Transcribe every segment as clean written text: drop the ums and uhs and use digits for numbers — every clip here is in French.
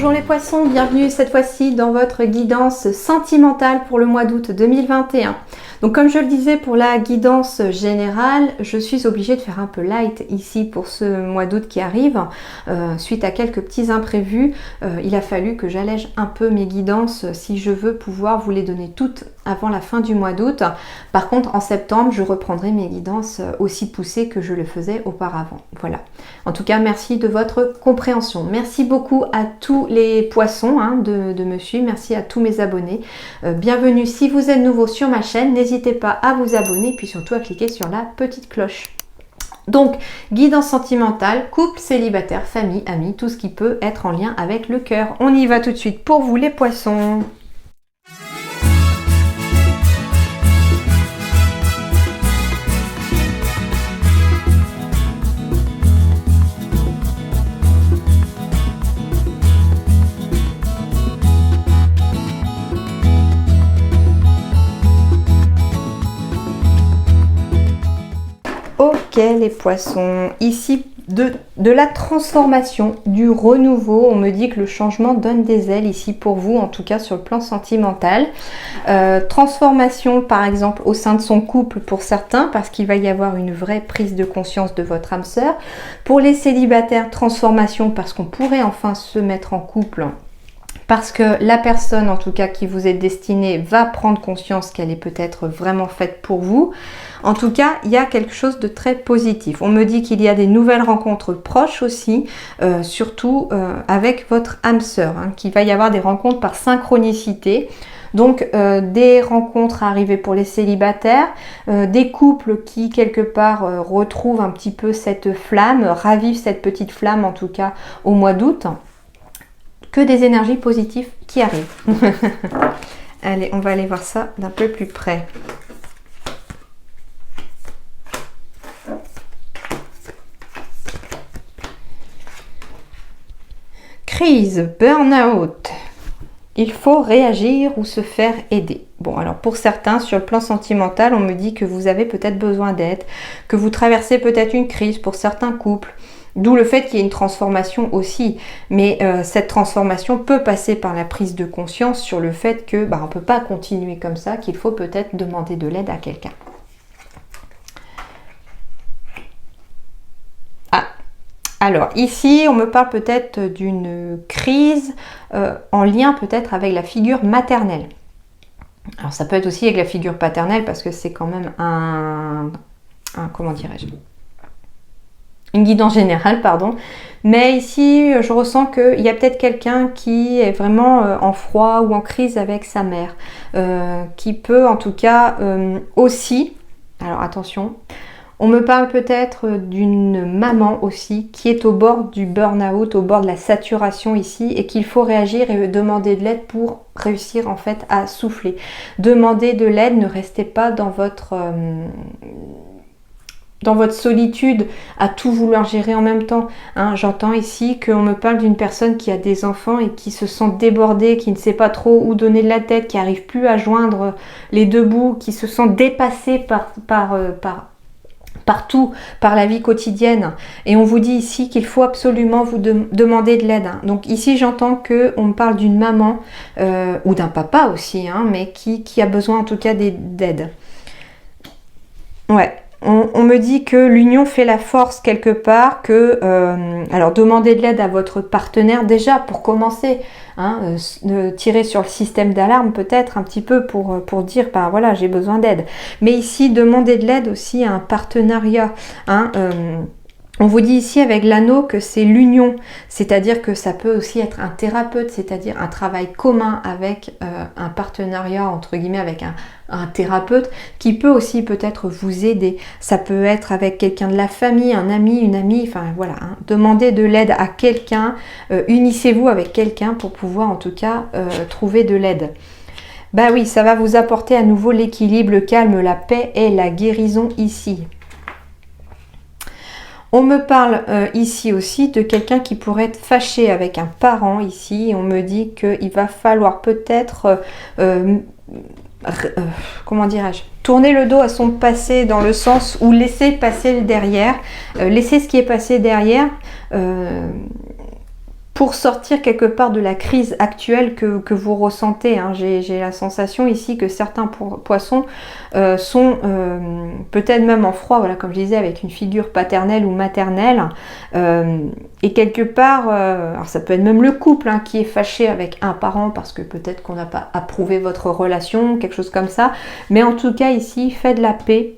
Bonjour les poissons, bienvenue cette fois-ci dans votre guidance sentimentale pour le mois d'août 2021. Donc comme je le disais pour la guidance générale, je suis obligée de faire un peu light ici pour ce mois d'août qui arrive. Suite à quelques petits imprévus, il a fallu que j'allège un peu mes guidances si je veux pouvoir vous les donner toutes avant la fin du mois d'août. Par contre en septembre, je reprendrai mes guidances aussi poussées que je le faisais auparavant. Voilà. En tout cas, merci de votre compréhension. Merci beaucoup à tous les poissons de me suivre. Merci à tous mes abonnés. Bienvenue si vous êtes nouveau sur ma chaîne. N'hésitez pas à vous abonner, puis surtout à cliquer sur la petite cloche. Donc, guidance sentimentale, couple, célibataire, famille, amis, tout ce qui peut être en lien avec le cœur. On y va tout de suite pour vous les poissons. Ok les poissons, ici de la transformation, du renouveau, on me dit que le changement donne des ailes ici pour vous, en tout cas sur le plan sentimental. Transformation par exemple au sein de son couple pour certains, parce qu'il va y avoir une vraie prise de conscience de votre âme sœur. Pour les célibataires, transformation parce qu'on pourrait enfin se mettre en couple. Parce que la personne, en tout cas, qui vous est destinée, va prendre conscience qu'elle est peut-être vraiment faite pour vous. En tout cas, il y a quelque chose de très positif. On me dit qu'il y a des nouvelles rencontres proches aussi, surtout avec votre âme sœur, qu'il va y avoir des rencontres par synchronicité. Donc, des rencontres à arriver pour les célibataires, des couples qui, quelque part, retrouvent un petit peu cette flamme, ravivent cette petite flamme, en tout cas, au mois d'août. Que des énergies positives qui arrivent. Allez, on va aller voir ça d'un peu plus près. Crise, burn-out. Il faut réagir ou se faire aider. Bon, alors pour certains, sur le plan sentimental, on me dit que vous avez peut-être besoin d'aide, que vous traversez peut-être une crise pour certains couples. D'où le fait qu'il y ait une transformation aussi. Mais cette transformation peut passer par la prise de conscience sur le fait que on ne peut pas continuer comme ça, qu'il faut peut-être demander de l'aide à quelqu'un. Ah, alors ici, on me parle peut-être d'une crise en lien peut-être avec la figure maternelle. Alors ça peut être aussi avec la figure paternelle parce que c'est quand même comment dirais-je ? Une guidance générale, pardon. Mais ici, je ressens qu'il y a peut-être quelqu'un qui est vraiment en froid ou en crise avec sa mère. Qui peut en tout cas aussi, alors attention, on me parle peut-être d'une maman aussi qui est au bord du burn-out, au bord de la saturation ici et qu'il faut réagir et demander de l'aide pour réussir en fait à souffler. Demandez de l'aide, ne restez pas dans votre solitude à tout vouloir gérer en même temps. J'entends ici qu'on me parle d'une personne qui a des enfants et qui se sent débordée, qui ne sait pas trop où donner de la tête, qui n'arrive plus à joindre les deux bouts, qui se sent dépassée partout, par la vie quotidienne. Et on vous dit ici qu'il faut absolument vous demander de l'aide. Donc ici j'entends qu'on me parle d'une maman ou d'un papa aussi, mais qui a besoin en tout cas d'aide. Ouais. On me dit que l'union fait la force quelque part, que alors demandez de l'aide à votre partenaire déjà pour commencer, tirer sur le système d'alarme peut-être un petit peu pour dire voilà j'ai besoin d'aide. Mais ici demandez de l'aide aussi à un partenariat. On vous dit ici avec l'anneau que c'est l'union, c'est-à-dire que ça peut aussi être un thérapeute, c'est-à-dire un travail commun avec un partenariat entre guillemets avec un thérapeute qui peut aussi peut-être vous aider. Ça peut être avec quelqu'un de la famille, un ami, une amie, enfin voilà. Demandez de l'aide à quelqu'un, unissez-vous avec quelqu'un pour pouvoir en tout cas trouver de l'aide. Bah oui, ça va vous apporter à nouveau l'équilibre, le calme, la paix et la guérison ici. On me parle ici aussi de quelqu'un qui pourrait être fâché avec un parent ici. On me dit qu'il va falloir peut-être, comment dirais-je, tourner le dos à son passé dans le sens où laisser passer le derrière, laisser ce qui est passé derrière pour sortir quelque part de la crise actuelle que vous ressentez. Hein. J'ai la sensation ici que certains poissons sont peut-être même en froid, voilà, comme je disais, avec une figure paternelle ou maternelle. Et quelque part, alors ça peut être même le couple hein, qui est fâché avec un parent parce que peut-être qu'on n'a pas approuvé votre relation, quelque chose comme ça. Mais en tout cas ici, faites la paix.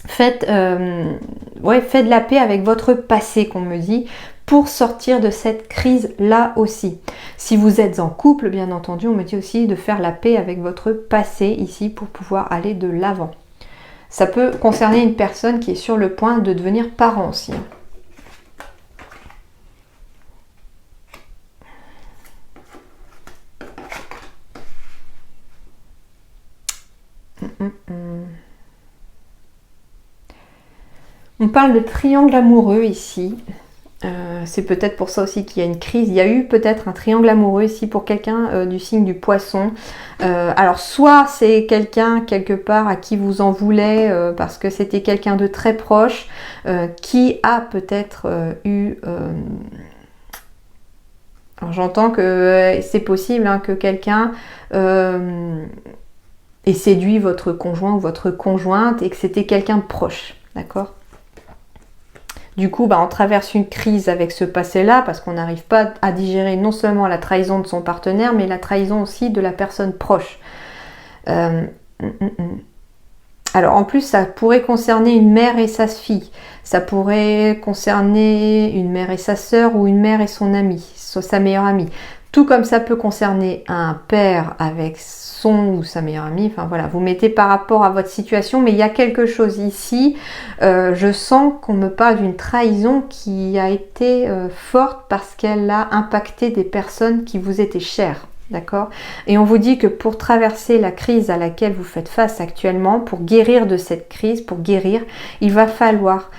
Faites de la paix avec votre passé, qu'on me dit, pour sortir de cette crise-là aussi. Si vous êtes en couple, bien entendu, on me dit aussi de faire la paix avec votre passé ici pour pouvoir aller de l'avant. Ça peut concerner une personne qui est sur le point de devenir parent aussi. On parle de triangle amoureux ici. C'est peut-être pour ça aussi qu'il y a une crise. Il y a eu peut-être un triangle amoureux ici pour quelqu'un du signe du poisson. Alors soit c'est quelqu'un quelque part à qui vous en voulez parce que c'était quelqu'un de très proche qui a peut-être eu... Alors j'entends que c'est possible hein, que quelqu'un ait séduit votre conjoint ou votre conjointe et que c'était quelqu'un de proche. D'accord ? Du coup, on traverse une crise avec ce passé-là parce qu'on n'arrive pas à digérer non seulement la trahison de son partenaire, mais la trahison aussi de la personne proche. Alors en plus, ça pourrait concerner une mère et sa fille. Ça pourrait concerner une mère et sa sœur ou une mère et son amie, sa meilleure amie. Tout comme ça peut concerner un père avec son ou sa meilleure amie. Enfin voilà, vous mettez par rapport à votre situation, mais il y a quelque chose ici. Je sens qu'on me parle d'une trahison qui a été forte parce qu'elle a impacté des personnes qui vous étaient chères. D'accord ? Et on vous dit que pour traverser la crise à laquelle vous faites face actuellement, pour guérir de cette crise, pour guérir, il va falloir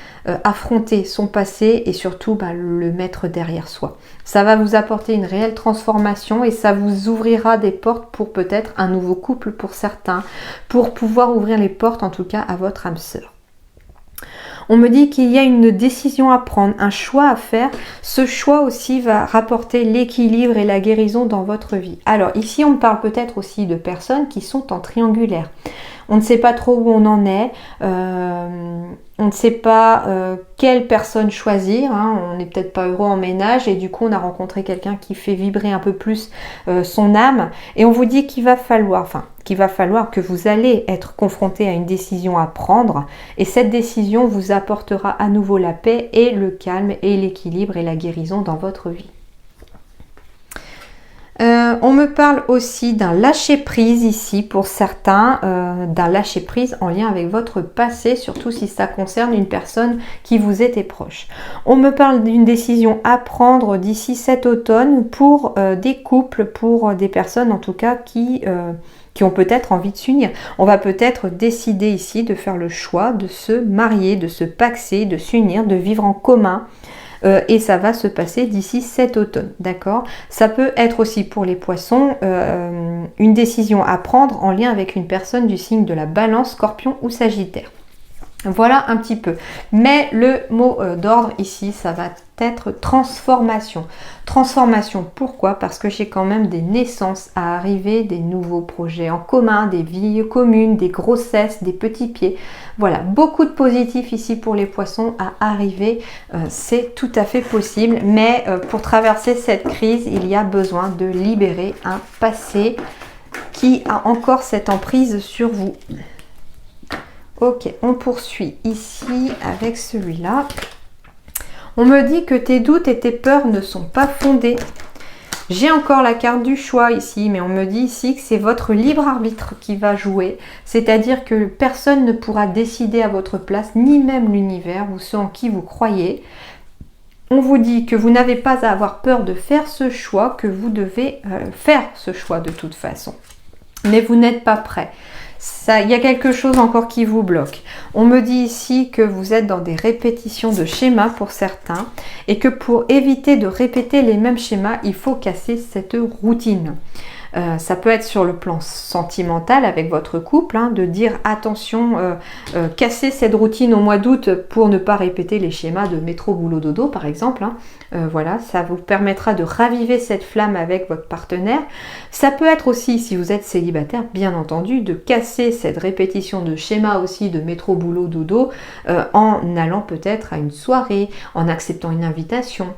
affronter son passé et surtout le mettre derrière soi. Ça va vous apporter une réelle transformation et ça vous ouvrira des portes pour peut-être un nouveau couple pour certains, pour pouvoir ouvrir les portes en tout cas à votre âme sœur. On me dit qu'il y a une décision à prendre, un choix à faire. Ce choix aussi va rapporter l'équilibre et la guérison dans votre vie. Alors ici, on parle peut-être aussi de personnes qui sont en triangulaire. On ne sait pas trop où on en est. On ne sait pas quelle personne choisir. Hein. On n'est peut-être pas heureux en ménage et du coup, on a rencontré quelqu'un qui fait vibrer un peu plus son âme. Et on vous dit qu'il va falloir que vous allez être confronté à une décision à prendre et cette décision vous apportera à nouveau la paix et le calme et l'équilibre et la guérison dans votre vie. On me parle aussi d'un lâcher-prise ici pour certains, d'un lâcher-prise en lien avec votre passé, surtout si ça concerne une personne qui vous était proche. On me parle d'une décision à prendre d'ici cet automne pour des couples, pour des personnes en tout cas qui ont peut-être envie de s'unir. On va peut-être décider ici de faire le choix de se marier, de se paxer, de s'unir, de vivre en commun. Et ça va se passer d'ici cet automne, d'accord ? Ça peut être aussi pour les poissons une décision à prendre en lien avec une personne du signe de la Balance, Scorpion ou Sagittaire. Voilà un petit peu. Mais le mot d'ordre ici, ça va être transformation. Transformation, pourquoi ? Parce que j'ai quand même des naissances à arriver, des nouveaux projets en commun, des vies communes, des grossesses, des petits pieds. Voilà, beaucoup de positifs ici pour les poissons à arriver. C'est tout à fait possible. Mais pour traverser cette crise, il y a besoin de libérer un passé qui a encore cette emprise sur vous. Ok, on poursuit ici avec celui-là. On me dit que tes doutes et tes peurs ne sont pas fondés. J'ai encore la carte du choix ici, mais on me dit ici que c'est votre libre arbitre qui va jouer. C'est-à-dire que personne ne pourra décider à votre place, ni même l'univers ou ceux en qui vous croyez. On vous dit que vous n'avez pas à avoir peur de faire ce choix, que vous devez faire ce choix de toute façon. Mais vous n'êtes pas prêt. Il y a quelque chose encore qui vous bloque. On me dit ici que vous êtes dans des répétitions de schémas pour certains et que pour éviter de répéter les mêmes schémas, il faut casser cette routine. Ça peut être sur le plan sentimental avec votre couple, hein, de dire attention, casser cette routine au mois d'août pour ne pas répéter les schémas de métro, boulot, dodo par exemple. Hein. Voilà, ça vous permettra de raviver cette flamme avec votre partenaire. Ça peut être aussi, si vous êtes célibataire, bien entendu, de casser cette répétition de schéma aussi de métro, boulot, dodo en allant peut-être à une soirée, en acceptant une invitation.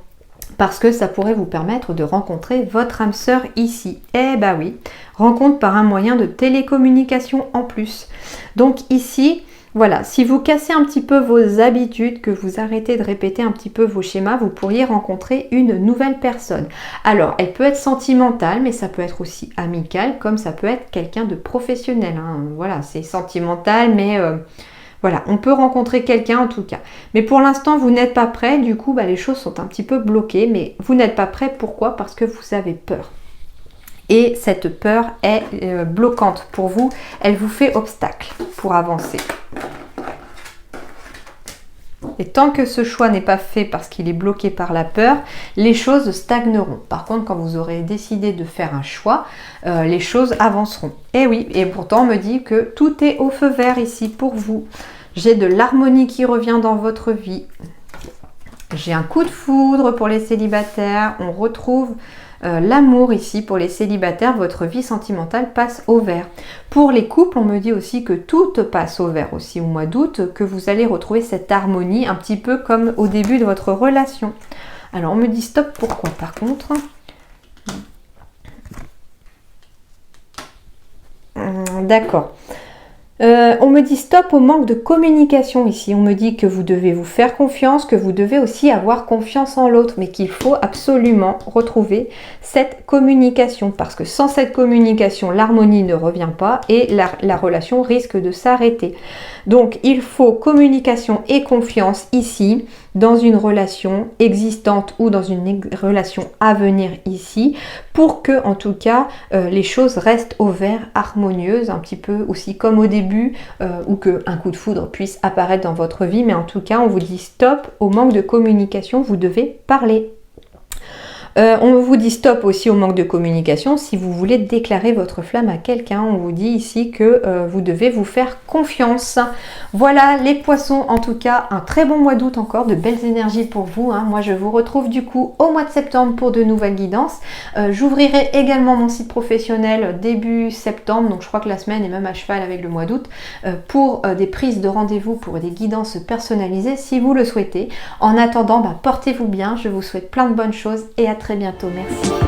Parce que ça pourrait vous permettre de rencontrer votre âme sœur ici. Eh bah oui, rencontre par un moyen de télécommunication en plus. Donc ici, voilà, si vous cassez un petit peu vos habitudes, que vous arrêtez de répéter un petit peu vos schémas, vous pourriez rencontrer une nouvelle personne. Alors, elle peut être sentimentale, mais ça peut être aussi amicale, comme ça peut être quelqu'un de professionnel. Hein. Voilà, c'est sentimental, mais... Voilà, on peut rencontrer quelqu'un en tout cas. Mais pour l'instant, vous n'êtes pas prêt. Du coup, les choses sont un petit peu bloquées. Mais vous n'êtes pas prêt. Pourquoi? Parce que vous avez peur. Et cette peur est bloquante pour vous. Elle vous fait obstacle pour avancer. Et tant que ce choix n'est pas fait parce qu'il est bloqué par la peur, les choses stagneront. Par contre, quand vous aurez décidé de faire un choix, les choses avanceront. Et oui, et pourtant on me dit que tout est au feu vert ici pour vous. J'ai de l'harmonie qui revient dans votre vie. J'ai un coup de foudre pour les célibataires. On retrouve l'amour ici pour les célibataires. Votre vie sentimentale passe au vert. Pour les couples, on me dit aussi que tout passe au vert aussi au mois d'août, que vous allez retrouver cette harmonie un petit peu comme au début de votre relation. Alors on me dit stop, pourquoi par contre? D'accord. On me dit stop au manque de communication ici. On me dit que vous devez vous faire confiance, que vous devez aussi avoir confiance en l'autre, mais qu'il faut absolument retrouver cette communication. Parce que sans cette communication, l'harmonie ne revient pas et la relation risque de s'arrêter. Donc il faut communication et confiance ici, dans une relation existante ou dans une relation à venir ici, pour que en tout cas les choses restent au vert, harmonieuses, un petit peu aussi comme au début, ou qu'un coup de foudre puisse apparaître dans votre vie, mais en tout cas on vous dit stop au manque de communication, vous devez parler. On vous dit stop aussi au manque de communication si vous voulez déclarer votre flamme à quelqu'un. On vous dit ici que vous devez vous faire confiance. Voilà les poissons, en tout cas un très bon mois d'août encore, de belles énergies pour vous. Hein. Moi je vous retrouve du coup au mois de septembre pour de nouvelles guidances. J'ouvrirai également mon site professionnel début septembre, donc je crois que la semaine est même à cheval avec le mois d'août, pour des prises de rendez-vous, pour des guidances personnalisées si vous le souhaitez. En attendant, portez-vous bien, je vous souhaite plein de bonnes choses et à très bientôt. Merci.